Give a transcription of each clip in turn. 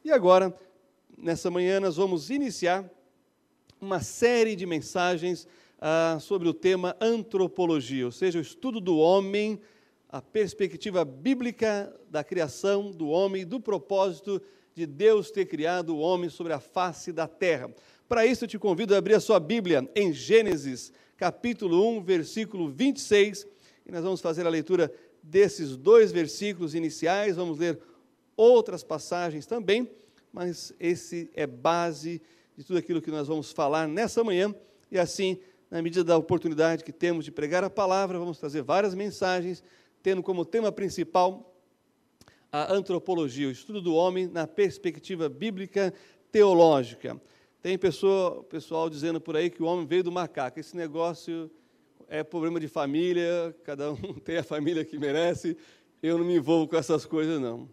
E agora, nessa manhã, nós vamos iniciar uma série de mensagens sobre o tema antropologia, ou seja, o estudo do homem, a perspectiva bíblica da criação do homem, do propósito de Deus ter criado o homem sobre a face da terra. Para isso, eu te convido a abrir a sua Bíblia em Gênesis, capítulo 1, versículo 26, e nós vamos fazer a leitura desses dois versículos iniciais, vamos ler outras passagens também, mas esse é base de tudo aquilo que nós vamos falar nessa manhã, e assim, na medida da oportunidade que temos de pregar a palavra, vamos trazer várias mensagens, tendo como tema principal a antropologia, o estudo do homem na perspectiva bíblica teológica. Tem pessoal dizendo por aí que o homem veio do macaco. Esse negócio é problema de família, cada um tem a família que merece, eu não me envolvo com essas coisas, não.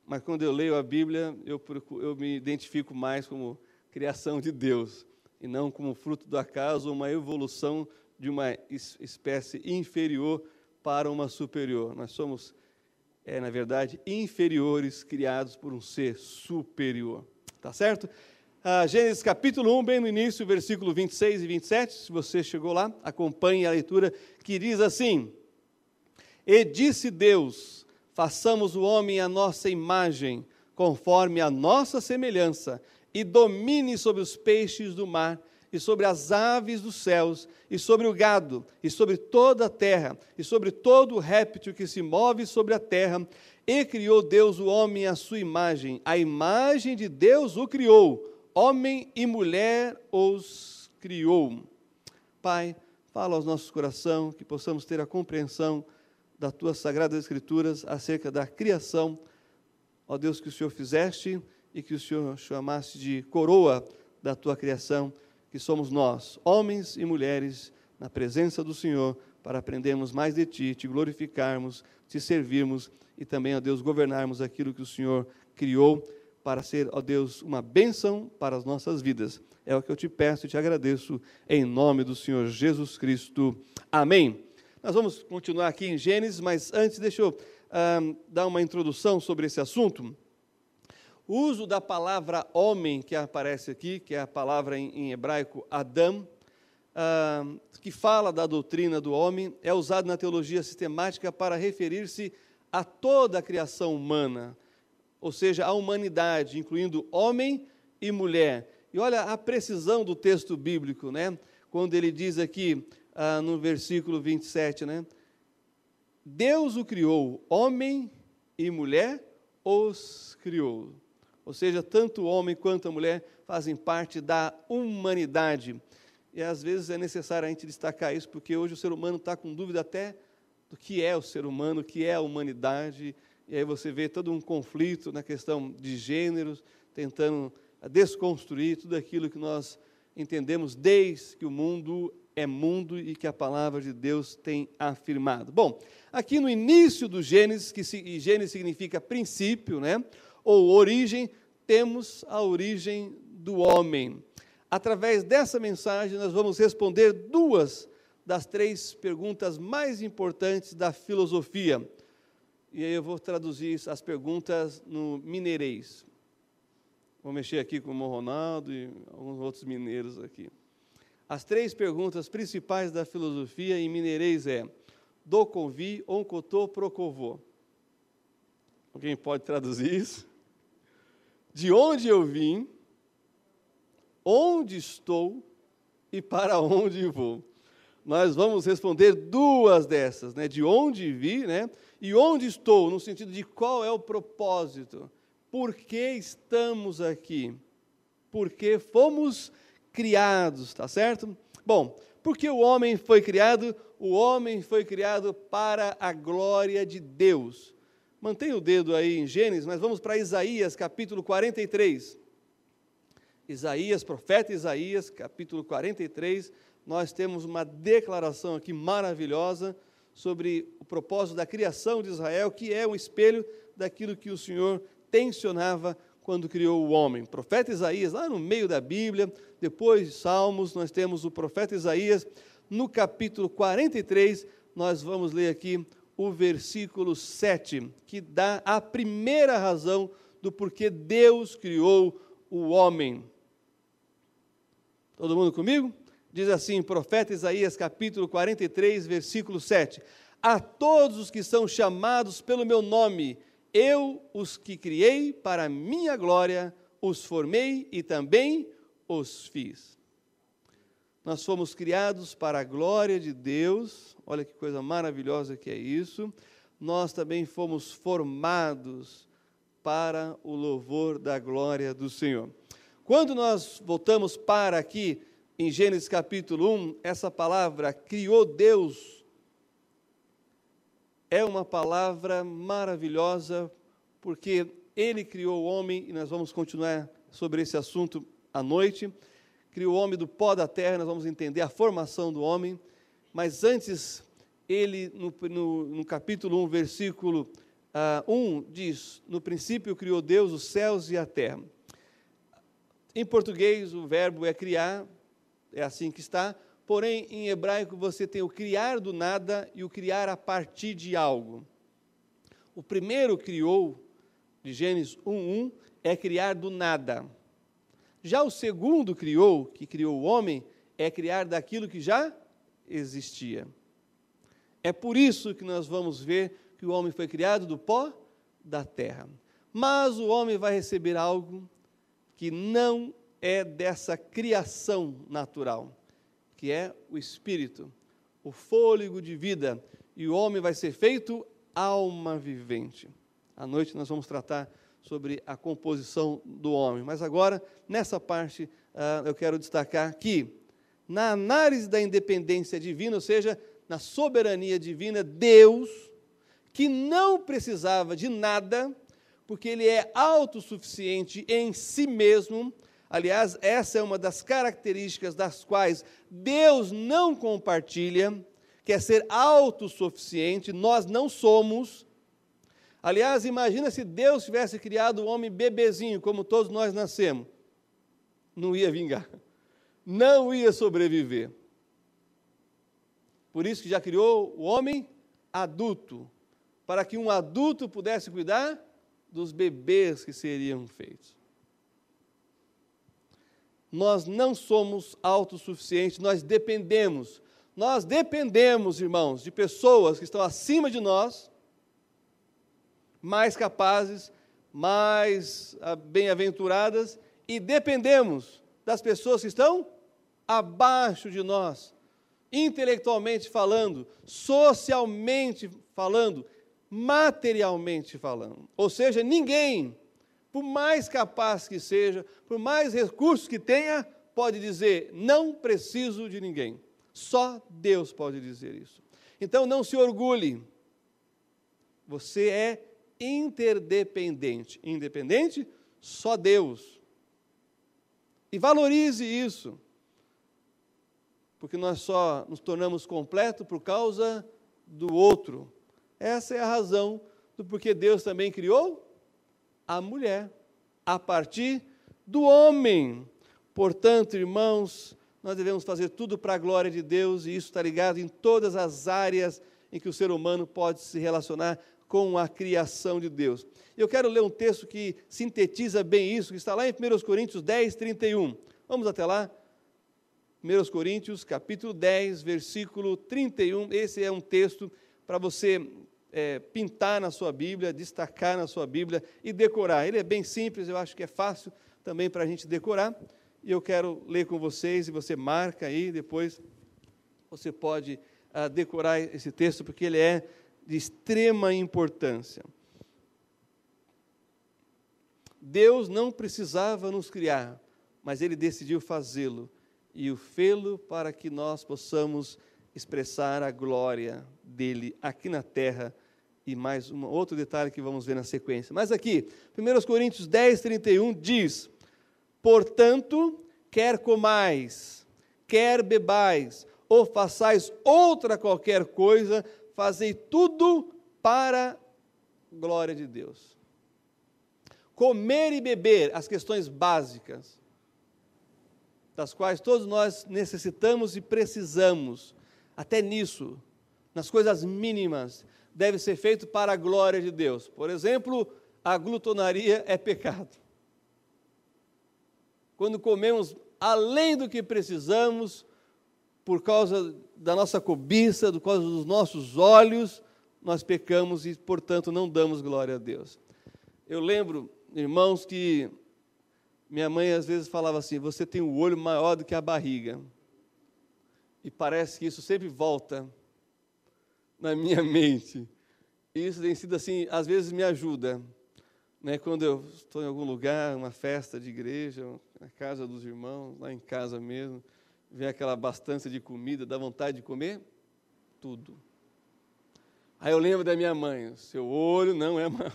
Mas quando eu leio a Bíblia, eu me identifico mais como criação de Deus, e não como fruto do acaso, uma evolução de uma espécie inferior para uma superior. Nós somos, na verdade, inferiores criados por um ser superior. Tá certo? Gênesis capítulo 1, bem no início, versículo 26 e 27, se você chegou lá, acompanhe a leitura, que diz assim: E disse Deus, façamos o homem à nossa imagem, conforme a nossa semelhança, e domine sobre os peixes do mar, e sobre as aves dos céus, e sobre o gado, e sobre toda a terra, e sobre todo o réptil que se move sobre a terra. E criou Deus o homem à sua imagem, a imagem de Deus o criou, homem e mulher os criou. Pai, fala aos nossos corações, que possamos ter a compreensão das tuas sagradas escrituras acerca da criação, ó Deus, que o Senhor fizeste e que o Senhor chamaste de coroa da tua criação, que somos nós, homens e mulheres, na presença do Senhor, para aprendermos mais de Ti, Te glorificarmos, Te servirmos e também, ó Deus, governarmos aquilo que o Senhor criou para ser, ó Deus, uma bênção para as nossas vidas. É o que eu Te peço e Te agradeço, em nome do Senhor Jesus Cristo. Amém. Nós vamos continuar aqui em Gênesis, mas antes deixa eu dar uma introdução sobre esse assunto. O uso da palavra homem que aparece aqui, que é a palavra em hebraico Adam, que fala da doutrina do homem, é usado na teologia sistemática para referir-se a toda a criação humana, ou seja, a humanidade, incluindo homem e mulher. E olha a precisão do texto bíblico, né? Quando ele diz aqui, no versículo 27, né? Deus o criou, homem e mulher os criou. Ou seja, tanto o homem quanto a mulher fazem parte da humanidade. E às vezes é necessário a gente destacar isso, porque hoje o ser humano está com dúvida até do que é o ser humano, o que é a humanidade. E aí você vê todo um conflito na questão de gêneros, tentando desconstruir tudo aquilo que nós entendemos desde que o mundo é mundo e que a palavra de Deus tem afirmado. Bom, aqui no início do Gênesis, e Gênesis significa princípio, né? Ou origem, temos a origem do homem. Através dessa mensagem, nós vamos responder duas das três perguntas mais importantes da filosofia. E aí eu vou traduzir as perguntas no mineirês. Vou mexer aqui com o Ronaldo e alguns outros mineiros aqui. As três perguntas principais da filosofia em mineirês é: do convi, oncotô, procovô. Alguém pode traduzir isso? De onde eu vim, onde estou e para onde vou. Nós vamos responder duas dessas, né? De onde vi, né? E onde estou, no sentido de qual é o propósito. Por que estamos aqui? Por que fomos criados, tá certo? Bom, porque o homem foi criado? O homem foi criado para a glória de Deus. Mantenha o dedo aí em Gênesis, mas vamos para Isaías, capítulo 43. Isaías, profeta Isaías, capítulo 43, nós temos uma declaração aqui maravilhosa sobre o propósito da criação de Israel, que é um espelho daquilo que o Senhor tensionava quando criou o homem. O profeta Isaías, lá no meio da Bíblia, depois de Salmos, nós temos o profeta Isaías, no capítulo 43, nós vamos ler aqui o versículo 7, que dá a primeira razão do porquê Deus criou o homem. Todo mundo comigo? Diz assim, profeta Isaías, capítulo 43, versículo 7. A todos os que são chamados pelo meu nome, eu os que criei para a minha glória, os formei e também os fiz. Nós fomos criados para a glória de Deus, olha que coisa maravilhosa que é isso. Nós também fomos formados para o louvor da glória do Senhor. Quando nós voltamos para aqui, em Gênesis capítulo 1, essa palavra, criou Deus, é uma palavra maravilhosa, porque Ele criou o homem, e nós vamos continuar sobre esse assunto à noite, criou o homem do pó da terra, nós vamos entender a formação do homem, mas antes, ele, no capítulo 1, versículo 1, diz, no princípio criou Deus os céus e a terra. Em português, o verbo é criar, é assim que está, porém, em hebraico, você tem o criar do nada e o criar a partir de algo. O primeiro criou, de Gênesis 1:1, é criar do nada. Já o segundo criou, que criou o homem, é criar daquilo que já existia. É por isso que nós vamos ver que o homem foi criado do pó da terra. Mas o homem vai receber algo que não é dessa criação natural, que é o Espírito, o fôlego de vida, e o homem vai ser feito alma vivente. À noite nós vamos tratar sobre a composição do homem, mas agora, nessa parte, eu quero destacar que, na análise da independência divina, ou seja, na soberania divina, Deus, que não precisava de nada, porque Ele é autossuficiente em si mesmo. Aliás, essa é uma das características das quais Deus não compartilha, que é ser autossuficiente, nós não somos. Aliás, imagina se Deus tivesse criado o homem bebezinho, como todos nós nascemos. Não ia vingar, não ia sobreviver. Por isso que já criou o homem adulto, para que um adulto pudesse cuidar dos bebês que seriam feitos. Nós não somos autossuficientes, nós dependemos. Nós dependemos, irmãos, de pessoas que estão acima de nós, mais capazes, mais bem-aventuradas, e dependemos das pessoas que estão abaixo de nós, intelectualmente falando, socialmente falando, materialmente falando. Ou seja, ninguém, por mais capaz que seja, por mais recursos que tenha, pode dizer, não preciso de ninguém. Só Deus pode dizer isso. Então, não se orgulhe. Você é interdependente. Independente, só Deus. E valorize isso. Porque nós só nos tornamos completos por causa do outro. Essa é a razão do porquê Deus também criou a mulher, a partir do homem. Portanto, irmãos, nós devemos fazer tudo para a glória de Deus, e isso está ligado em todas as áreas em que o ser humano pode se relacionar com a criação de Deus. Eu quero ler um texto que sintetiza bem isso, que está lá em 1 Coríntios 10, 31. Vamos até lá? 1 Coríntios, capítulo 10, versículo 31. Esse é um texto para você pintar na sua Bíblia, destacar na sua Bíblia e decorar. Ele é bem simples, eu acho que é fácil também para a gente decorar. E eu quero ler com vocês, e você marca aí, depois você pode decorar esse texto, porque ele é de extrema importância. Deus não precisava nos criar, mas Ele decidiu fazê-lo, e o fê-lo para que nós possamos expressar a glória dEle aqui na terra. E mais outro detalhe que vamos ver na sequência. Mas aqui, 1 Coríntios 10, 31 diz: portanto, quer comais, quer bebais, ou façais outra qualquer coisa, fazei tudo para a glória de Deus. Comer e beber, as questões básicas, das quais todos nós necessitamos e precisamos, até nisso, nas coisas mínimas, deve ser feito para a glória de Deus. Por exemplo, a glutonaria é pecado. Quando comemos além do que precisamos, por causa da nossa cobiça, por causa dos nossos olhos, nós pecamos e, portanto, não damos glória a Deus. Eu lembro, irmãos, que minha mãe às vezes falava assim: você tem o olho maior do que a barriga. E parece que isso sempre volta na minha mente. E isso tem sido assim, às vezes me ajuda. Né? Quando eu estou em algum lugar, uma festa de igreja, na casa dos irmãos, lá em casa mesmo, vem aquela abastança de comida, dá vontade de comer tudo. Aí eu lembro da minha mãe: seu olho não é maior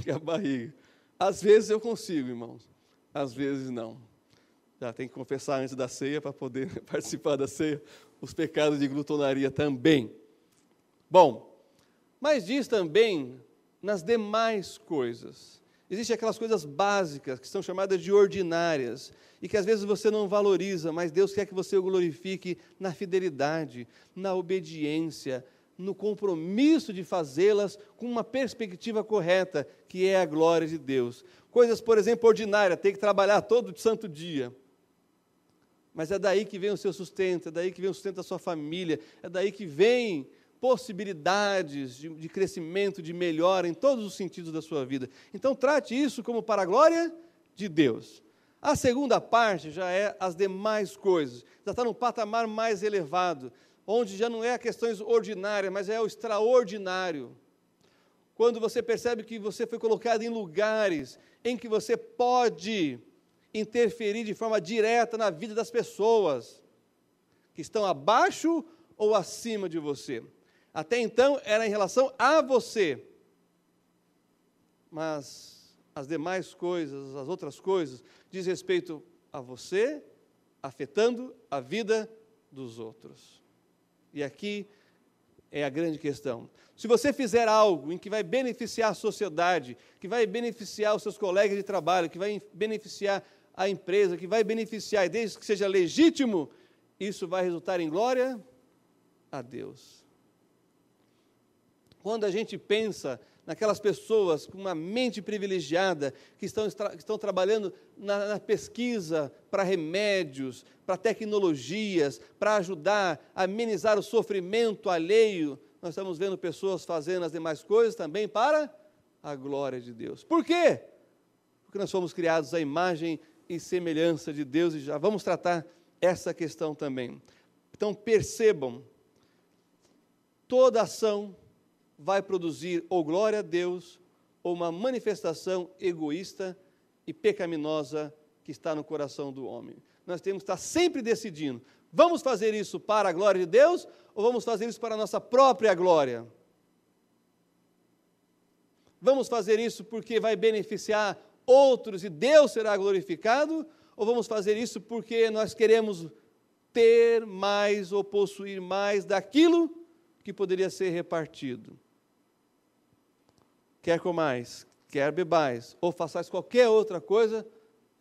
que a barriga. Às vezes eu consigo, irmãos, às vezes não. Já tem que confessar antes da ceia para poder participar da ceia, os pecados de glutonaria também. Bom, mas diz também nas demais coisas. Existem aquelas coisas básicas que são chamadas de ordinárias e que às vezes você não valoriza, mas Deus quer que você o glorifique na fidelidade, na obediência, no compromisso de fazê-las com uma perspectiva correta, que é a glória de Deus. Coisas, por exemplo, ordinárias, tem que trabalhar todo santo dia. Mas é daí que vem o seu sustento, é daí que vem o sustento da sua família, é daí que vem possibilidades de crescimento, de melhora em todos os sentidos da sua vida. Então, trate isso como para a glória de Deus. A segunda parte já é as demais coisas, já está num patamar mais elevado, onde já não é questões ordinárias, mas é o extraordinário. Quando você percebe que você foi colocado em lugares em que você pode interferir de forma direta na vida das pessoas que estão abaixo ou acima de você. Até então era em relação a você, mas as demais coisas, as outras coisas, diz respeito a você, afetando a vida dos outros. E aqui é a grande questão. Se você fizer algo em que vai beneficiar a sociedade, que vai beneficiar os seus colegas de trabalho, que vai beneficiar a empresa, que vai beneficiar, desde que seja legítimo, isso vai resultar em glória a Deus. Quando a gente pensa naquelas pessoas com uma mente privilegiada, que estão trabalhando na pesquisa para remédios, para tecnologias, para ajudar a amenizar o sofrimento alheio, nós estamos vendo pessoas fazendo as demais coisas também para a glória de Deus. Por quê? Porque nós fomos criados à imagem e semelhança de Deus, e já vamos tratar essa questão também. Então percebam, toda ação vai produzir ou glória a Deus, ou uma manifestação egoísta e pecaminosa que está no coração do homem. Nós temos que estar sempre decidindo, vamos fazer isso para a glória de Deus, ou vamos fazer isso para a nossa própria glória? Vamos fazer isso porque vai beneficiar outros e Deus será glorificado, ou vamos fazer isso porque nós queremos ter mais ou possuir mais daquilo que poderia ser repartido? Quer comais, quer bebais, ou façais qualquer outra coisa,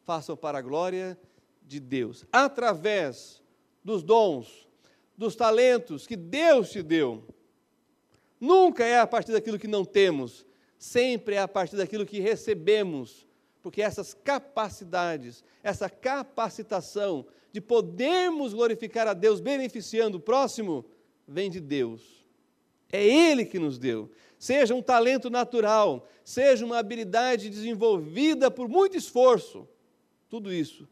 façam para a glória de Deus. Através dos dons, dos talentos que Deus te deu. Nunca é a partir daquilo que não temos, sempre é a partir daquilo que recebemos. Porque essas capacidades, essa capacitação de podermos glorificar a Deus beneficiando o próximo, vem de Deus. É Ele que nos deu. Seja um talento natural, seja uma habilidade desenvolvida por muito esforço, tudo isso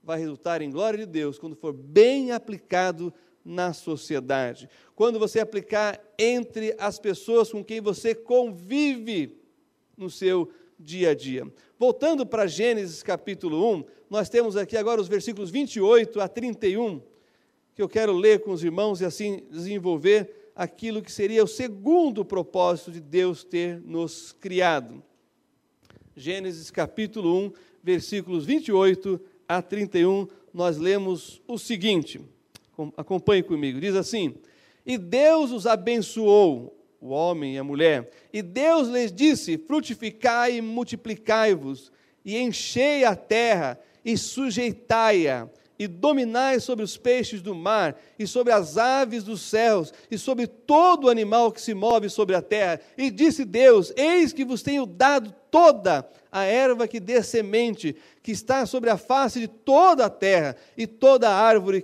vai resultar em glória de Deus quando for bem aplicado na sociedade. Quando você aplicar entre as pessoas com quem você convive no seu dia a dia. Voltando para Gênesis capítulo 1, nós temos aqui agora os versículos 28 a 31, que eu quero ler com os irmãos e assim desenvolver aquilo que seria o segundo propósito de Deus ter nos criado. Gênesis capítulo 1, versículos 28 a 31, nós lemos o seguinte, acompanhe comigo, diz assim: e Deus os abençoou, o homem e a mulher, e Deus lhes disse: frutificai e multiplicai-vos, e enchei a terra, e sujeitai-a, e dominai sobre os peixes do mar, e sobre as aves dos céus, e sobre todo animal que se move sobre a terra. E disse Deus: eis que vos tenho dado toda a erva que dê semente, que está sobre a face de toda a terra, e toda árvore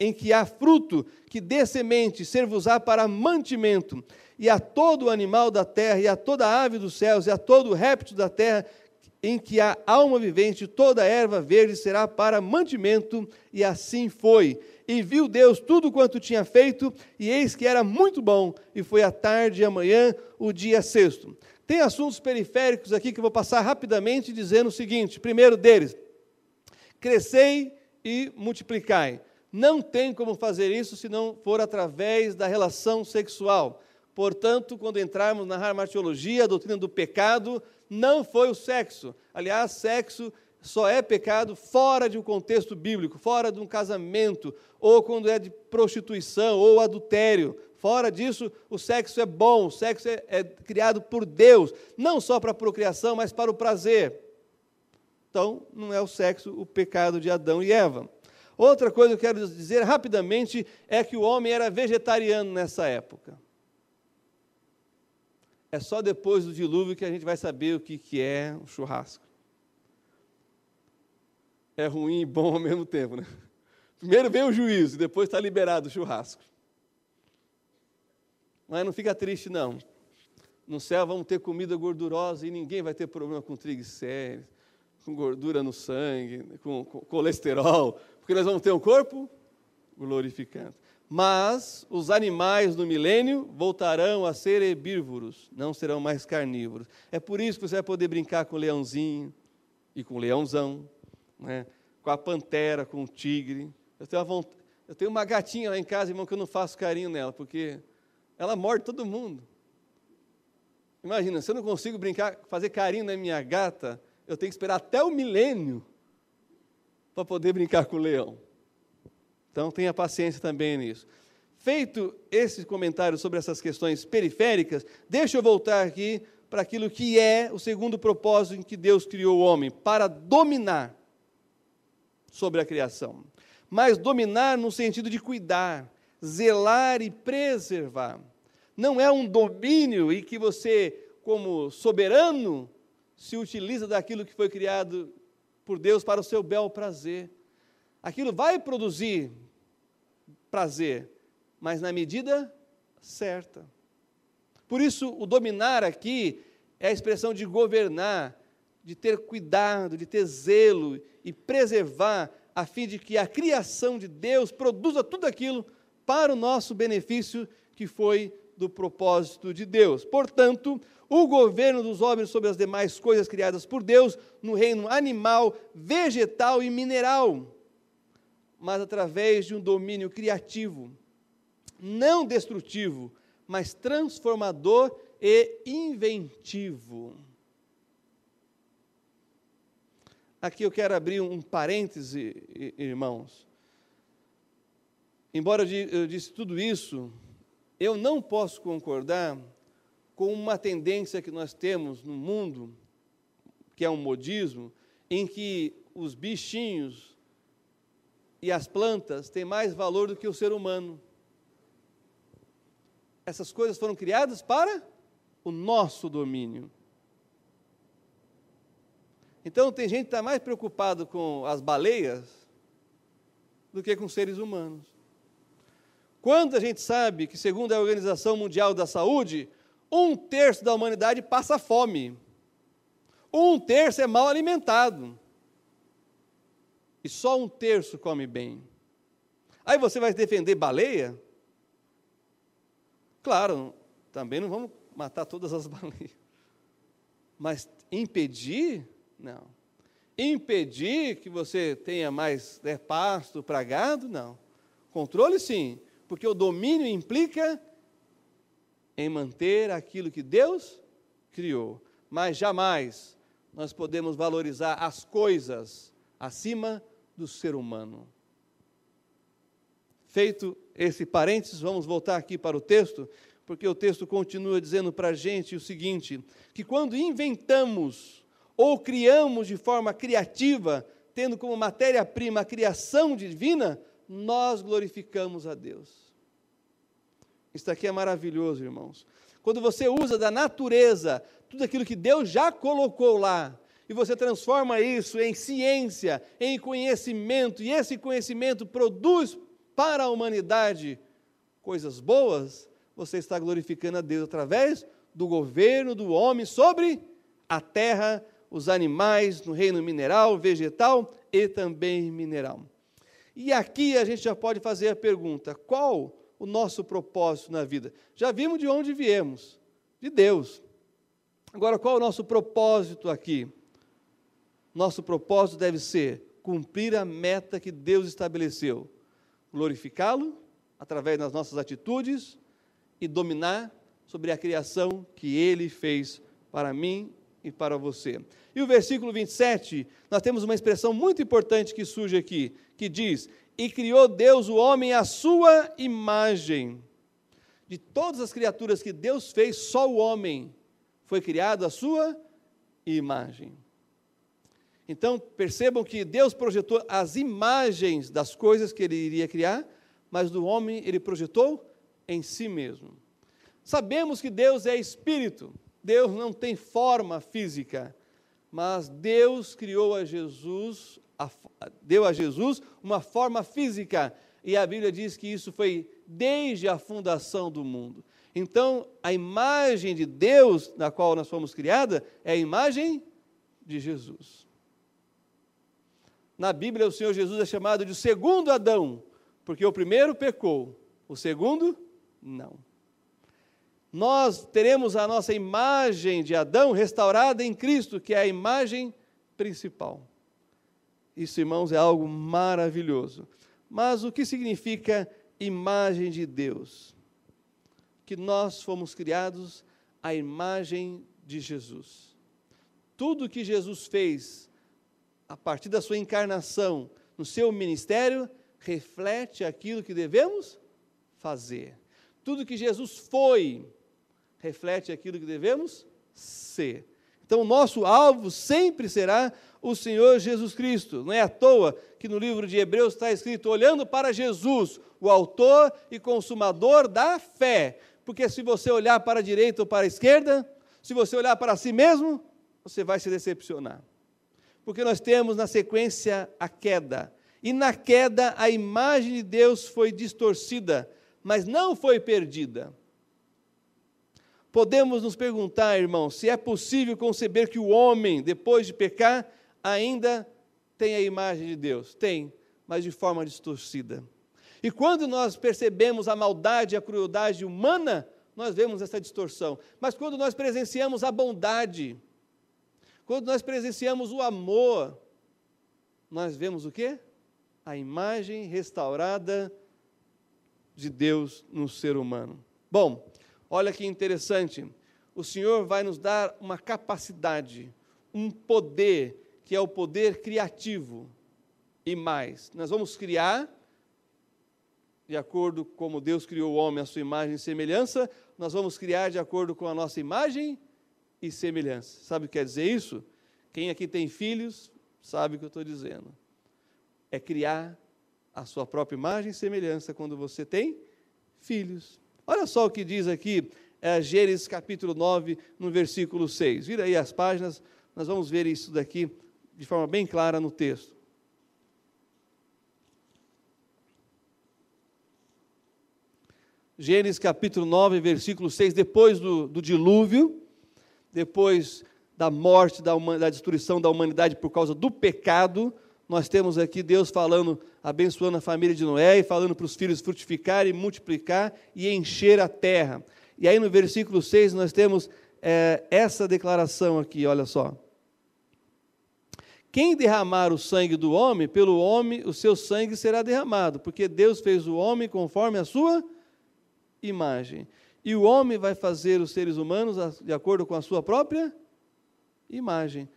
em que há fruto, que dê semente, ser-vos-á para mantimento, e a todo animal da terra, e a toda ave dos céus, e a todo réptil da terra, em que há alma vivente, toda erva verde será para mantimento, e assim foi. E viu Deus tudo quanto tinha feito, e eis que era muito bom, e foi a tarde e a manhã, o dia sexto. Tem assuntos periféricos aqui que eu vou passar rapidamente, dizendo o seguinte: primeiro deles, crescei e multiplicai. Não tem como fazer isso se não for através da relação sexual. Portanto, quando entrarmos na harmatiologia, a doutrina do pecado, não foi o sexo. Aliás, sexo só é pecado fora de um contexto bíblico, fora de um casamento, ou quando é de prostituição ou adultério. Fora disso, o sexo é bom, o sexo é criado por Deus, não só para a procriação, mas para o prazer. Então, não é o sexo o pecado de Adão e Eva. Outra coisa que eu quero dizer rapidamente é que o homem era vegetariano nessa época. É só depois do dilúvio que a gente vai saber o que é um churrasco. É ruim e bom ao mesmo tempo, né? Primeiro vem o juízo, depois está liberado o churrasco. Mas não fica triste, não. No céu vamos ter comida gordurosa e ninguém vai ter problema com triglicéridos, com gordura no sangue, com colesterol, porque nós vamos ter um corpo glorificado. Mas os animais no milênio voltarão a ser herbívoros, não serão mais carnívoros. É por isso que você vai poder brincar com o leãozinho e com o leãozão, né? Com a pantera, com o tigre. Eu tenho uma gatinha lá em casa, irmão, que eu não faço carinho nela, porque ela morde todo mundo. Imagina, se eu não consigo brincar, fazer carinho na minha gata, eu tenho que esperar até o milênio para poder brincar com o leão. Então, tenha paciência também nisso. Feito esse comentário sobre essas questões periféricas, deixa eu voltar aqui para aquilo que é o segundo propósito em que Deus criou o homem, para dominar sobre a criação. Mas dominar no sentido de cuidar, zelar e preservar. Não é um domínio em que você, como soberano, se utiliza daquilo que foi criado por Deus para o seu bel prazer. Aquilo vai produzir prazer, mas na medida certa. Por isso, o dominar aqui é a expressão de governar, de ter cuidado, de ter zelo e preservar, a fim de que a criação de Deus produza tudo aquilo para o nosso benefício, que foi do propósito de Deus. Portanto, o governo dos homens sobre as demais coisas criadas por Deus, no reino animal, vegetal e mineral, mas através de um domínio criativo, não destrutivo, mas transformador e inventivo. Aqui eu quero abrir um parêntese, irmãos. Embora eu disse tudo isso, eu não posso concordar com uma tendência que nós temos no mundo, que é um modismo, em que os bichinhos e as plantas têm mais valor do que o ser humano. Essas coisas foram criadas para o nosso domínio. Então, tem gente que está mais preocupado com as baleias do que com seres humanos. Quando a gente sabe que, segundo a Organização Mundial da Saúde, 1/3 da humanidade passa fome. 1/3 é mal alimentado. E só 1/3 come bem. Aí você vai defender baleia? Claro, também não vamos matar todas as baleias. Mas impedir? Não. Impedir que você tenha mais pasto para gado? Não. Controle sim, porque o domínio implica em manter aquilo que Deus criou. Mas jamais nós podemos valorizar as coisas acima do ser humano. Feito esse parênteses, vamos voltar aqui para o texto, porque o texto continua dizendo para a gente o seguinte, que quando inventamos ou criamos de forma criativa, tendo como matéria-prima a criação divina, nós glorificamos a Deus. Isso aqui é maravilhoso, irmãos. Quando você usa da natureza, tudo aquilo que Deus já colocou lá, e você transforma isso em ciência, em conhecimento, e esse conhecimento produz para a humanidade coisas boas, você está glorificando a Deus através do governo do homem sobre a terra, os animais, no reino mineral, vegetal e também mineral. E aqui a gente já pode fazer a pergunta: qual o nosso propósito na vida? Já vimos de onde viemos, de Deus. Agora, qual é o nosso propósito aqui? Nosso propósito deve ser cumprir a meta que Deus estabeleceu, glorificá-lo através das nossas atitudes e dominar sobre a criação que Ele fez para mim e para você. E o versículo 27, nós temos uma expressão muito importante que surge aqui, que diz: e criou Deus o homem à sua imagem. De todas as criaturas que Deus fez, só o homem foi criado à sua imagem. Então, percebam que Deus projetou as imagens das coisas que Ele iria criar, mas do homem Ele projetou em si mesmo. Sabemos que Deus é espírito, Deus não tem forma física, mas Deus criou a Jesus, deu a Jesus uma forma física, e a Bíblia diz que isso foi desde a fundação do mundo. Então, a imagem de Deus, na qual nós fomos criados, é a imagem de Jesus. Na Bíblia, o Senhor Jesus é chamado de o segundo Adão, porque o primeiro pecou, o segundo, não. Nós teremos a nossa imagem de Adão restaurada em Cristo, que é a imagem principal. Isso, irmãos, é algo maravilhoso. Mas o que significa imagem de Deus? Que nós fomos criados à imagem de Jesus. Tudo que Jesus fez a partir da sua encarnação, no seu ministério, reflete aquilo que devemos fazer. Tudo que Jesus foi, reflete aquilo que devemos ser. Então, o nosso alvo sempre será o Senhor Jesus Cristo. Não é à toa que no livro de Hebreus está escrito: olhando para Jesus, o autor e consumador da fé. Porque se você olhar para a direita ou para a esquerda, se você olhar para si mesmo, você vai se decepcionar. Porque nós temos na sequência a queda. E na queda a imagem de Deus foi distorcida, mas não foi perdida. Podemos nos perguntar, irmãos, se é possível conceber que o homem, depois de pecar, ainda tem a imagem de Deus. Tem, mas de forma distorcida. E quando nós percebemos a maldade e a crueldade humana, nós vemos essa distorção. Mas quando nós presenciamos a bondade, quando nós presenciamos o amor, nós vemos o quê? A imagem restaurada de Deus no ser humano. Bom, olha que interessante, o Senhor vai nos dar uma capacidade, um poder, que é o poder criativo, e mais. Nós vamos criar, de acordo com como Deus criou o homem, a sua imagem e semelhança, nós vamos criar de acordo com a nossa imagem e semelhança. Sabe o que quer dizer isso? Quem aqui tem filhos, sabe o que eu estou dizendo. É criar a sua própria imagem e semelhança quando você tem filhos. Olha só o que diz aqui, Gênesis capítulo 9, no versículo 6. Vira aí as páginas, nós vamos ver isso daqui de forma bem clara no texto. Gênesis capítulo 9, versículo 6, depois do dilúvio, depois da morte, da destruição da humanidade por causa do pecado, nós temos aqui Deus falando, abençoando a família de Noé e falando para os filhos frutificar e multiplicar e encher a terra. E aí no versículo 6 nós temos essa declaração aqui, olha só. Quem derramar o sangue do homem, pelo homem o seu sangue será derramado, porque Deus fez o homem conforme a sua imagem. E o homem vai fazer os seres humanos de acordo com a sua própria imagem.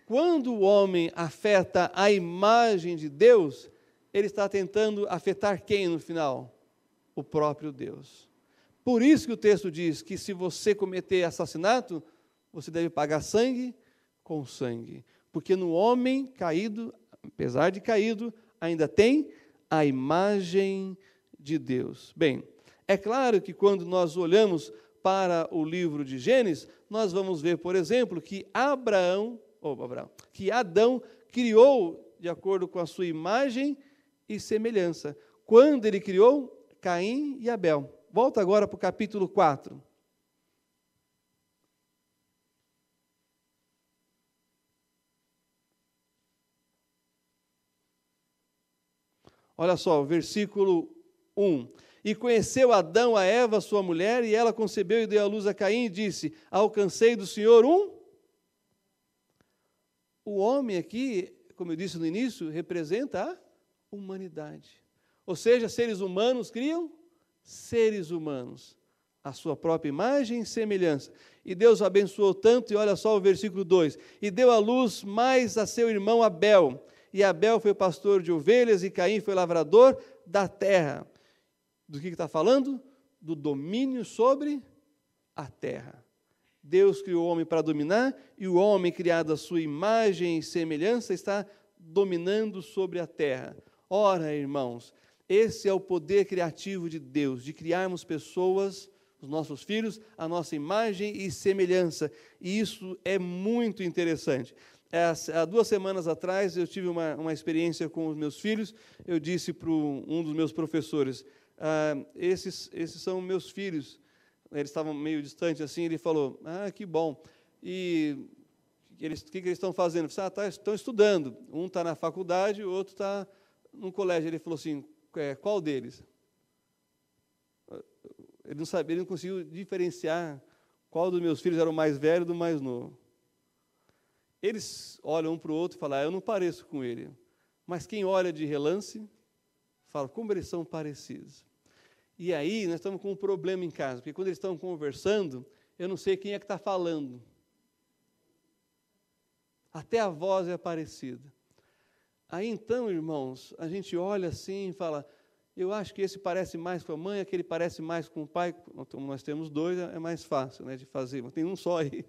Quando o homem afeta a imagem de Deus, ele está tentando afetar quem no final? O próprio Deus. Por isso que o texto diz que se você cometer assassinato, você deve pagar sangue com sangue. Porque no homem caído, apesar de caído, ainda tem a imagem de Deus. Bem, é claro que quando nós olhamos para o livro de Gênesis, nós vamos ver, por exemplo, que Adão criou de acordo com a sua imagem e semelhança. Quando ele criou Caim e Abel. Volta agora para o capítulo 4. Olha só, versículo 1. E conheceu Adão a Eva, sua mulher, e ela concebeu e deu à luz a Caim e disse: alcancei do Senhor O homem aqui, como eu disse no início, representa a humanidade. Ou seja, seres humanos criam seres humanos, a sua própria imagem e semelhança. E Deus abençoou tanto, e olha só o versículo 2. E deu à luz mais a seu irmão Abel. E Abel foi pastor de ovelhas, e Caim foi lavrador da terra. Do que está falando? Do domínio sobre a terra. Deus criou o homem para dominar, e o homem, criado à sua imagem e semelhança, está dominando sobre a terra. Ora, irmãos, esse é o poder criativo de Deus, de criarmos pessoas, os nossos filhos, a nossa imagem e semelhança. E isso é muito interessante. Há 2 semanas atrás, eu tive uma experiência com os meus filhos. Eu disse para um dos meus professores, esses são meus filhos. Eles estavam meio distantes assim, ele falou, que bom. E o que eles estão fazendo? Eu falei, estão estudando. Um está na faculdade, o outro está no colégio. Ele falou assim, qual deles? Ele não sabia, ele não conseguiu diferenciar qual dos meus filhos era o mais velho do mais novo. Eles olham um para o outro e falam, eu não pareço com ele. Mas quem olha de relance, fala, como eles são parecidos. E aí, nós estamos com um problema em casa, porque quando eles estão conversando, eu não sei quem é que está falando. Até a voz é parecida. Aí, então, irmãos, a gente olha assim e fala, eu acho que esse parece mais com a mãe, aquele parece mais com o pai. Como nós temos 2, é mais fácil, né, de fazer, mas tem um só aí.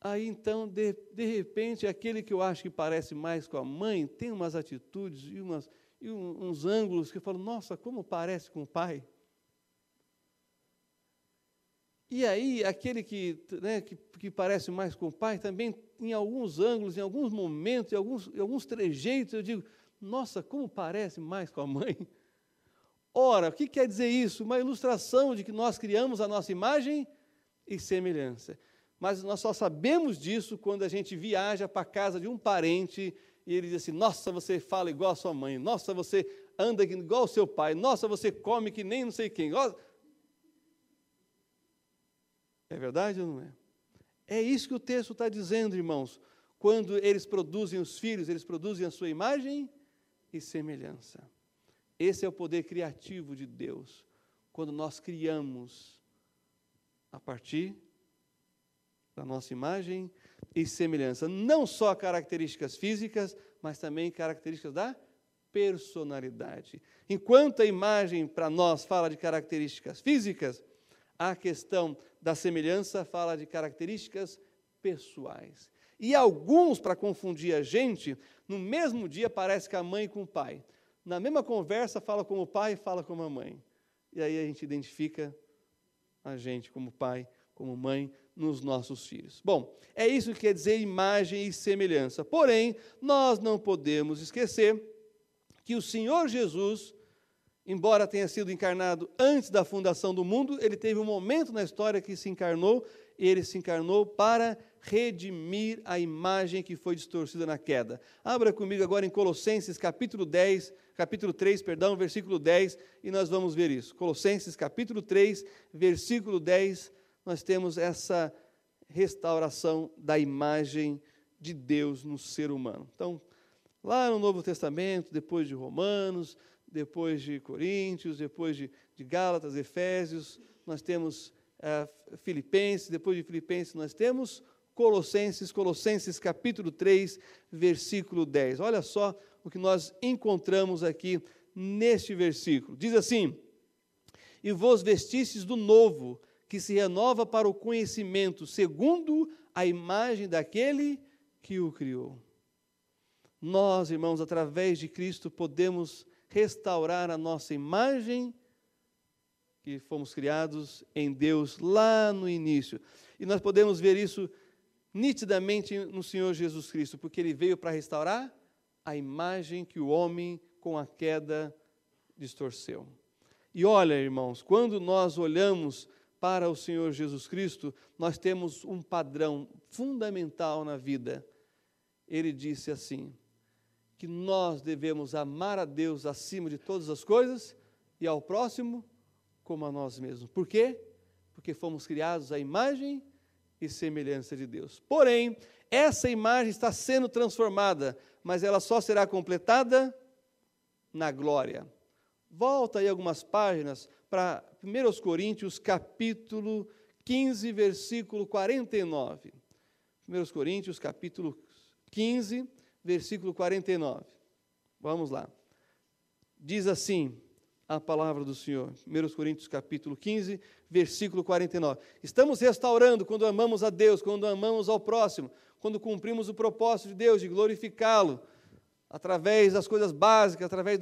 Aí, então, de repente, aquele que eu acho que parece mais com a mãe, tem umas atitudes e uns ângulos que eu falo, nossa, como parece com o pai. E aí, aquele que parece mais com o pai, também, em alguns ângulos, em alguns momentos, em alguns trejeitos, eu digo, nossa, como parece mais com a mãe. Ora, o que quer dizer isso? Uma ilustração de que nós criamos a nossa imagem e semelhança. Mas nós só sabemos disso quando a gente viaja para a casa de um parente e ele diz assim, nossa, você fala igual a sua mãe, nossa, você anda igual ao seu pai, nossa, você come que nem não sei quem. É verdade ou não é? É isso que o texto está dizendo, irmãos. Quando eles produzem os filhos, eles produzem a sua imagem e semelhança. Esse é o poder criativo de Deus. Quando nós criamos a partir da nossa imagem e semelhança. Não só características físicas, mas também características da personalidade. Enquanto a imagem para nós fala de características físicas, a questão da semelhança fala de características pessoais. E alguns, para confundir a gente, no mesmo dia parece com a mãe e com o pai. Na mesma conversa fala como o pai e fala como a mãe. E aí a gente identifica a gente como pai, como mãe, nos nossos filhos. Bom, é isso que quer dizer imagem e semelhança. Porém, nós não podemos esquecer que o Senhor Jesus, embora tenha sido encarnado antes da fundação do mundo, ele teve um momento na história que se encarnou, e ele se encarnou para redimir a imagem que foi distorcida na queda. Abra comigo agora em Colossenses capítulo 3, versículo 10, e nós vamos ver isso. Colossenses capítulo 3, versículo 10, nós temos essa restauração da imagem de Deus no ser humano. Então, lá no Novo Testamento, depois de Romanos, depois de Coríntios, depois de Gálatas, Efésios, nós temos Filipenses, depois de Filipenses nós temos Colossenses capítulo 3, versículo 10. Olha só o que nós encontramos aqui neste versículo. Diz assim, e vos vestistes do novo, que se renova para o conhecimento, segundo a imagem daquele que o criou. Nós, irmãos, através de Cristo, podemos restaurar a nossa imagem, que fomos criados em Deus lá no início. E nós podemos ver isso nitidamente no Senhor Jesus Cristo, porque Ele veio para restaurar a imagem que o homem, com a queda, distorceu. E olha, irmãos, quando nós olhamos para o Senhor Jesus Cristo, nós temos um padrão fundamental na vida. Ele disse assim, que nós devemos amar a Deus acima de todas as coisas e ao próximo como a nós mesmos. Por quê? Porque fomos criados à imagem e semelhança de Deus. Porém, essa imagem está sendo transformada, mas ela só será completada na glória. Volta aí algumas páginas para 1 Coríntios, capítulo 15, versículo 49. 1 Coríntios, capítulo 15, versículo 49. Vamos lá. Diz assim a palavra do Senhor. 1 Coríntios, capítulo 15, versículo 49. Estamos restaurando quando amamos a Deus, quando amamos ao próximo, quando cumprimos o propósito de Deus, de glorificá-lo, através das coisas básicas, através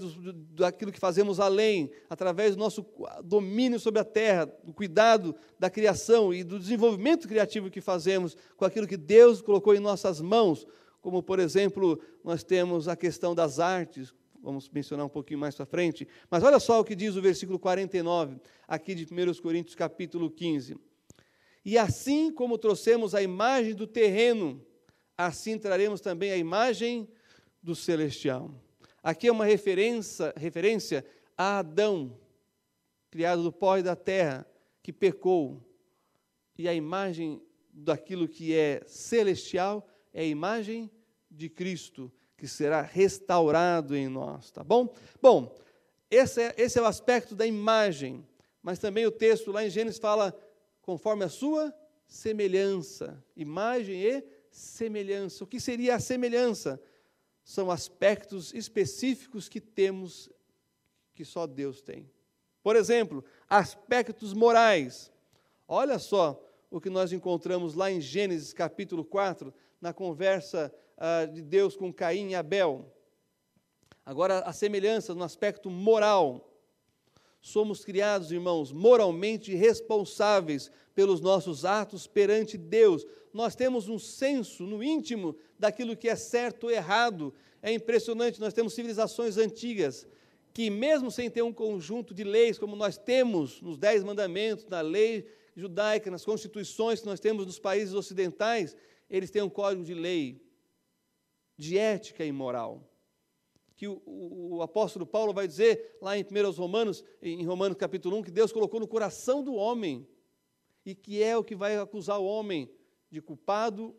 daquilo que fazemos além, através do nosso domínio sobre a terra, do cuidado da criação e do desenvolvimento criativo que fazemos com aquilo que Deus colocou em nossas mãos, como, por exemplo, nós temos a questão das artes, vamos mencionar um pouquinho mais para frente, mas olha só o que diz o versículo 49, aqui de 1 Coríntios, capítulo 15. E assim como trouxemos a imagem do terreno, assim traremos também a imagem do celestial. Aqui é uma referência a Adão, criado do pó e da terra, que pecou. E a imagem daquilo que é celestial é a imagem de Cristo, que será restaurado em nós, tá bom? Bom, esse é o aspecto da imagem, mas também o texto lá em Gênesis fala conforme a sua semelhança, imagem e semelhança. O que seria a semelhança? São aspectos específicos que temos, que só Deus tem. Por exemplo, aspectos morais. Olha só o que nós encontramos lá em Gênesis capítulo 4, na conversa de Deus com Caim e Abel. Agora, a semelhança no aspecto moral. Somos criados, irmãos, moralmente responsáveis pelos nossos atos perante Deus. Nós temos um senso no íntimo daquilo que é certo ou errado. É impressionante, nós temos civilizações antigas que, mesmo sem ter um conjunto de leis, como nós temos nos 10 mandamentos, na lei judaica, nas constituições que nós temos nos países ocidentais, eles têm um código de lei, de ética e moral. Que o apóstolo Paulo vai dizer lá em Romanos capítulo 1, que Deus colocou no coração do homem, e que é o que vai acusar o homem de culpado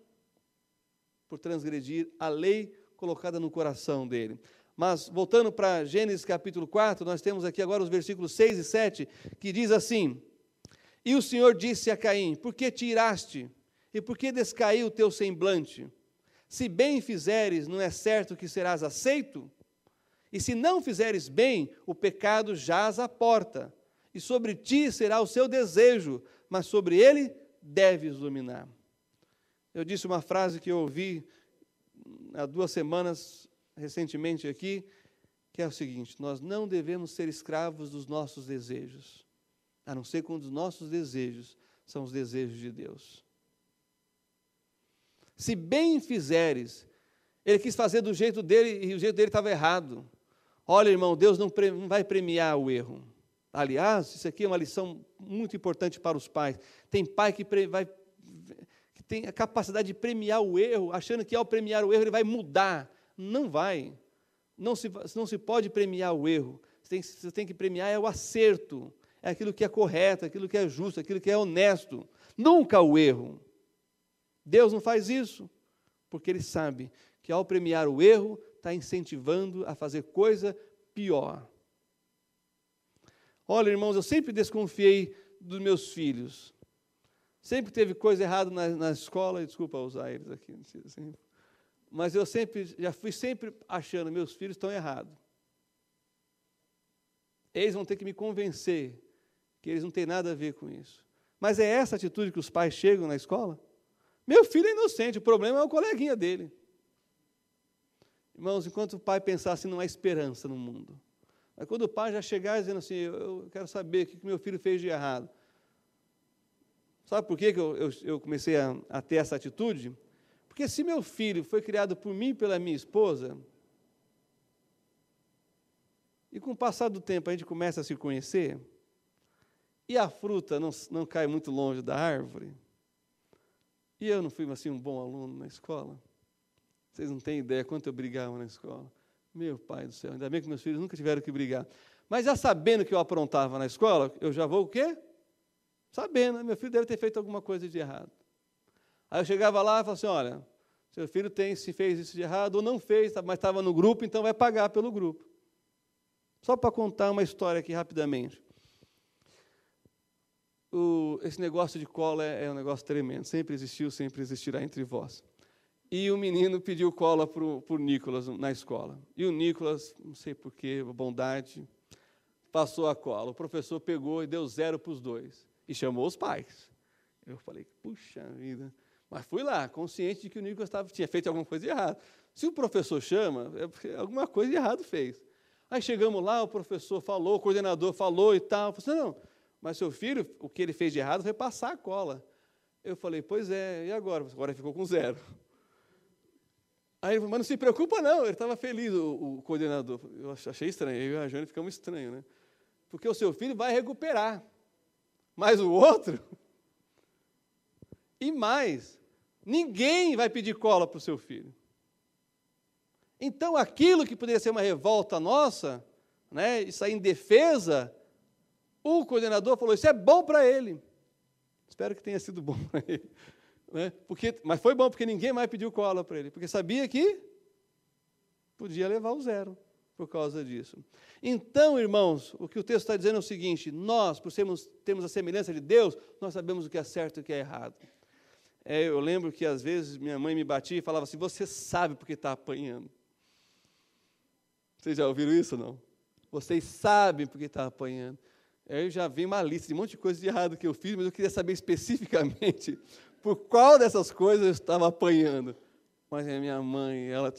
por transgredir a lei colocada no coração dele. Mas, voltando para Gênesis capítulo 4, nós temos aqui agora os versículos 6 e 7, que diz assim: E o Senhor disse a Caim, por que te iraste? E por que descaiu o teu semblante? Se bem fizeres, não é certo que serás aceito? E se não fizeres bem, o pecado jaz à porta, e sobre ti será o seu desejo, mas sobre ele deves dominar. Eu disse uma frase que eu ouvi há 2 semanas, recentemente aqui, que é o seguinte: nós não devemos ser escravos dos nossos desejos, a não ser quando os nossos desejos são os desejos de Deus. Se bem fizeres, ele quis fazer do jeito dele, e o jeito dele estava errado. Olha, irmão, Deus não vai premiar o erro. Aliás, isso aqui é uma lição muito importante para os pais. Tem pai que tem a capacidade de premiar o erro, achando que ao premiar o erro ele vai mudar. Não vai. Não se pode premiar o erro. Você tem que premiar é o acerto, é aquilo que é correto, aquilo que é justo, aquilo que é honesto. Nunca o erro. Deus não faz isso, porque Ele sabe que ao premiar o erro, está incentivando a fazer coisa pior. Olha, irmãos, eu sempre desconfiei dos meus filhos. Sempre teve coisa errada na escola, desculpa usar eles aqui, assim, mas eu já fui sempre achando, meus filhos estão errados. Eles vão ter que me convencer que eles não têm nada a ver com isso. Mas é essa atitude que os pais chegam na escola? Meu filho é inocente, o problema é o coleguinha dele. Irmãos, enquanto o pai pensar assim, não há esperança no mundo. Mas quando o pai já chegar dizendo assim, eu quero saber o que meu filho fez de errado. Sabe por que eu comecei a ter essa atitude? Porque se meu filho foi criado por mim e pela minha esposa, e com o passar do tempo a gente começa a se conhecer, e a fruta não cai muito longe da árvore, e eu não fui assim um bom aluno na escola, vocês não têm ideia quanto eu brigava na escola. Meu pai do céu, ainda bem que meus filhos nunca tiveram que brigar. Mas já sabendo que eu aprontava na escola, eu já vou o quê? Sabendo, meu filho deve ter feito alguma coisa de errado. Aí eu chegava lá e falava assim, olha, seu filho se fez isso de errado ou não fez, mas estava no grupo, então vai pagar pelo grupo. Só para contar uma história aqui rapidamente. Esse negócio de cola é um negócio tremendo, sempre existiu, sempre existirá entre vós. E o menino pediu cola para o Nicolas na escola. E o Nicolas, não sei porquê, bondade, passou a cola. O professor pegou e deu 0 para os dois. E chamou os pais. Eu falei, puxa vida. Mas fui lá, consciente de que o Nicolas tinha feito alguma coisa de errada. Se o professor chama, é porque alguma coisa de errado fez. Aí chegamos lá, o professor falou, o coordenador falou e tal. Eu falei, não, mas seu filho, o que ele fez de errado foi passar a cola. Eu falei, pois é, e agora? Agora ficou com 0. Aí ele falou, mas não se preocupa não, ele estava feliz, o coordenador. Eu achei estranho, eu e a Jane ficamos estranhos, né? Porque o seu filho vai recuperar, mas o outro... E mais, ninguém vai pedir cola para o seu filho. Então, aquilo que poderia ser uma revolta nossa, né, isso aí em defesa, o coordenador falou, isso é bom para ele. Espero que tenha sido bom para ele. Né? Mas foi bom, porque ninguém mais pediu cola para ele, porque sabia que podia levar o 0 por causa disso. Então, irmãos, o que o texto está dizendo é o seguinte, nós, por termos a semelhança de Deus, nós sabemos o que é certo e o que é errado. Eu lembro que, às vezes, minha mãe me batia e falava assim, você sabe porque está apanhando. Vocês já ouviram isso ou não? Vocês sabem porque está apanhando. Aí já vem uma lista de um monte de coisas de errado que eu fiz, mas eu queria saber especificamente por qual dessas coisas eu estava apanhando. Mas a minha mãe, ela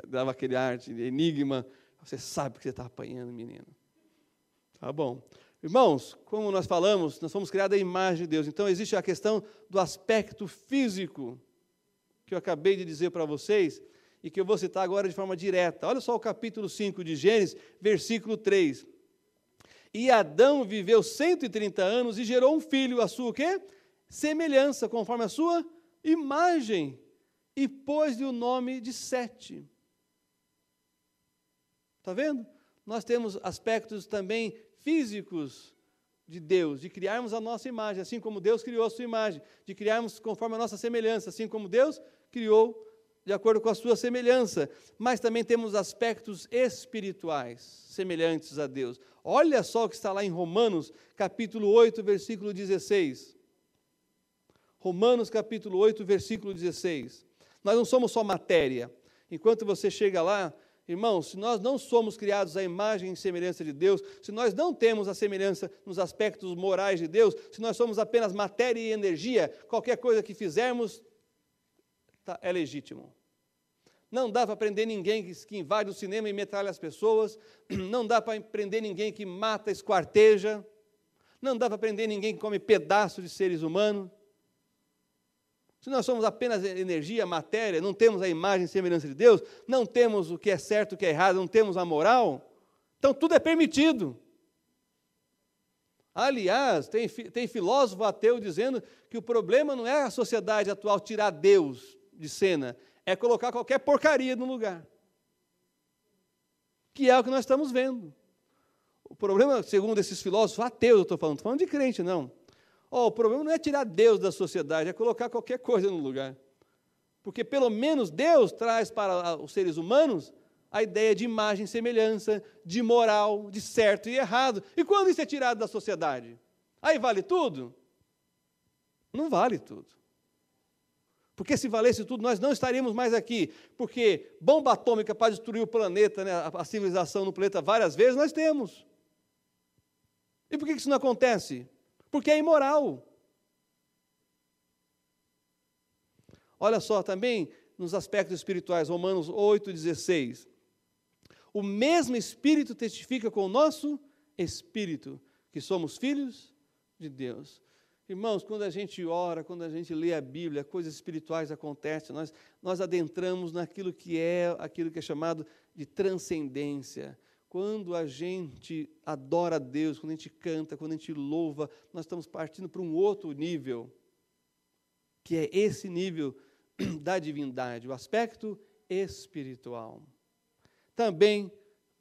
dava aquele ar de enigma. Você sabe porque você está apanhando, menino. Tá bom. Irmãos, como nós falamos, nós fomos criados à imagem de Deus. Então, existe a questão do aspecto físico, que eu acabei de dizer para vocês, e que eu vou citar agora de forma direta. Olha só o capítulo 5 de Gênesis, versículo 3. E Adão viveu 130 anos e gerou um filho, a sua o quê? Semelhança, conforme a sua imagem, e pôs-lhe o nome de Sete. Está vendo? Nós temos aspectos também físicos de Deus, de criarmos a nossa imagem, assim como Deus criou a sua imagem, de criarmos conforme a nossa semelhança, assim como Deus criou de acordo com a sua semelhança. Mas também temos aspectos espirituais semelhantes a Deus. Olha só o que está lá em Romanos, capítulo 8, versículo 16. Romanos, capítulo 8, versículo 16. Nós não somos só matéria. Enquanto você chega lá, irmãos, se nós não somos criados à imagem e semelhança de Deus, se nós não temos a semelhança nos aspectos morais de Deus, se nós somos apenas matéria e energia, qualquer coisa que fizermos é legítimo. Não dá para prender ninguém que invade o cinema e metralha as pessoas, não dá para prender ninguém que mata, esquarteja, não dá para prender ninguém que come pedaços de seres humanos. Se nós somos apenas energia, matéria, não temos a imagem e semelhança de Deus, não temos o que é certo e o que é errado, não temos a moral, então tudo é permitido. Aliás, tem filósofo ateu dizendo que o problema não é a sociedade atual tirar Deus de cena, é colocar qualquer porcaria no lugar. Que é o que nós estamos vendo. O problema, segundo esses filósofos ateus, eu estou falando de crente, não. O problema não é tirar Deus da sociedade, é colocar qualquer coisa no lugar. Porque pelo menos Deus traz para os seres humanos a ideia de imagem e semelhança, de moral, de certo e errado. E quando isso é tirado da sociedade? Aí vale tudo? Não vale tudo. Porque se valesse tudo, nós não estaríamos mais aqui. Porque bomba atômica para destruir o planeta, né, a civilização no planeta várias vezes, nós temos. E por que isso não acontece? Porque é imoral. Olha só, também nos aspectos espirituais, Romanos 8,16. O mesmo Espírito testifica com o nosso Espírito que somos filhos de Deus. Irmãos, quando a gente ora, quando a gente lê a Bíblia, coisas espirituais acontecem, nós adentramos naquilo que é chamado de transcendência. Quando a gente adora a Deus, quando a gente canta, quando a gente louva, nós estamos partindo para um outro nível, que é esse nível da divindade, o aspecto espiritual. Também,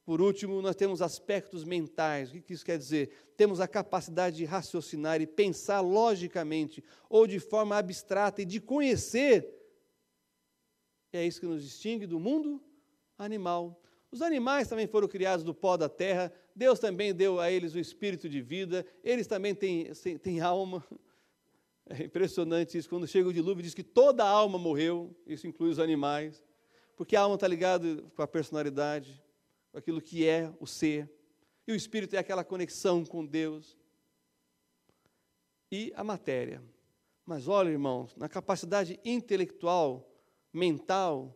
por último, nós temos aspectos mentais. O que isso quer dizer? Temos a capacidade de raciocinar e pensar logicamente, ou de forma abstrata, e de conhecer. É isso que nos distingue do mundo animal. Os animais também foram criados do pó da terra, Deus também deu a eles o espírito de vida, eles também têm alma. É impressionante isso, quando chega o dilúvio, diz que toda a alma morreu, isso inclui os animais, porque a alma está ligada com a personalidade, com aquilo que é o ser, e o espírito é aquela conexão com Deus, e a matéria. Mas olha, irmãos, na capacidade intelectual, mental,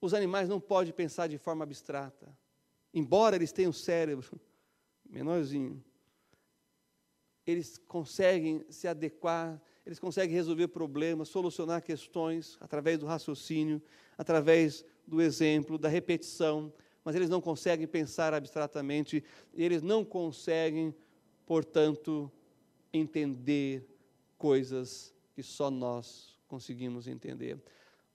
os animais não podem pensar de forma abstrata, embora eles tenham cérebro menorzinho, eles conseguem se adequar, eles conseguem resolver problemas, solucionar questões através do raciocínio, através do exemplo, da repetição, mas eles não conseguem pensar abstratamente, eles não conseguem, portanto, entender coisas que só nós conseguimos entender.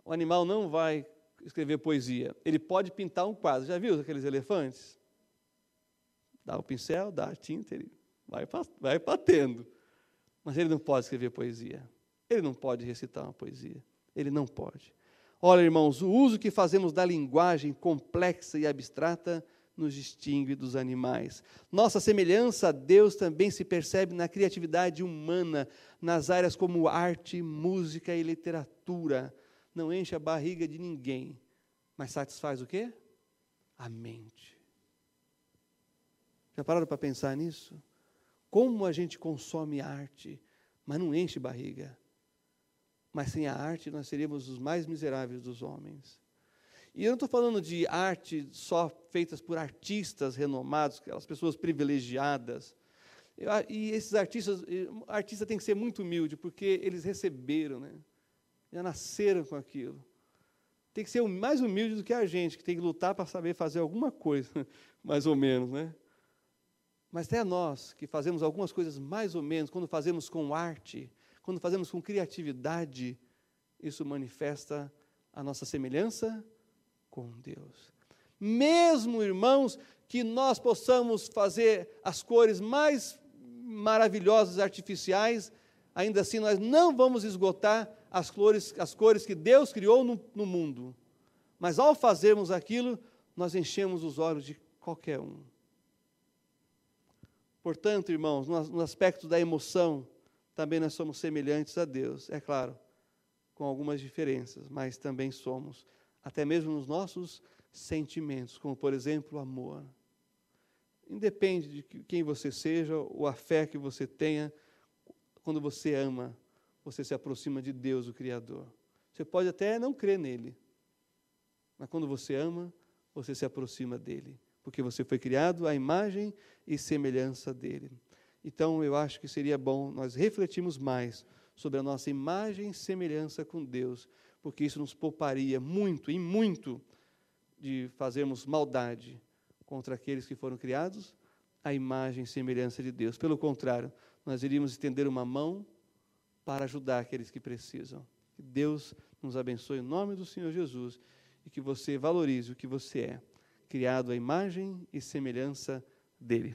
O animal não vai escrever poesia, ele pode pintar um quadro. Já viu aqueles elefantes? Dá o pincel, dá a tinta, ele vai batendo. Mas ele não pode escrever poesia. Ele não pode recitar uma poesia. Ele não pode. Olha, irmãos, o uso que fazemos da linguagem complexa e abstrata nos distingue dos animais. Nossa semelhança a Deus também se percebe na criatividade humana, nas áreas como arte, música e literatura. Não enche a barriga de ninguém, mas satisfaz o quê? A mente. Já pararam para pensar nisso? Como a gente consome arte, mas não enche barriga. Mas sem a arte nós seríamos os mais miseráveis dos homens. E eu não estou falando de arte só feitas por artistas renomados, aquelas pessoas privilegiadas. E esses artistas, o artista tem que ser muito humilde, porque eles receberam, né? Já nasceram com aquilo. Tem que ser mais humilde do que a gente, que tem que lutar para saber fazer alguma coisa, mais ou menos, né? Mas até nós, que fazemos algumas coisas mais ou menos, quando fazemos com arte, quando fazemos com criatividade, isso manifesta a nossa semelhança com Deus. Mesmo, irmãos, que nós possamos fazer as cores mais maravilhosas, artificiais, ainda assim nós não vamos esgotar as cores que Deus criou no mundo. Mas ao fazermos aquilo, nós enchemos os olhos de qualquer um. Portanto, irmãos, no aspecto da emoção, também nós somos semelhantes a Deus, é claro, com algumas diferenças, mas também somos, até mesmo nos nossos sentimentos, como, por exemplo, o amor. Independe de quem você seja, ou a fé que você tenha, quando você ama, você se aproxima de Deus, o Criador. Você pode até não crer nele, mas quando você ama, você se aproxima dele, porque você foi criado à imagem e semelhança dele. Então, eu acho que seria bom nós refletirmos mais sobre a nossa imagem e semelhança com Deus, porque isso nos pouparia muito, e muito, de fazermos maldade contra aqueles que foram criados à imagem e semelhança de Deus. Pelo contrário, nós iríamos estender uma mão para ajudar aqueles que precisam. Que Deus nos abençoe em nome do Senhor Jesus e que você valorize o que você é, criado à imagem e semelhança dele.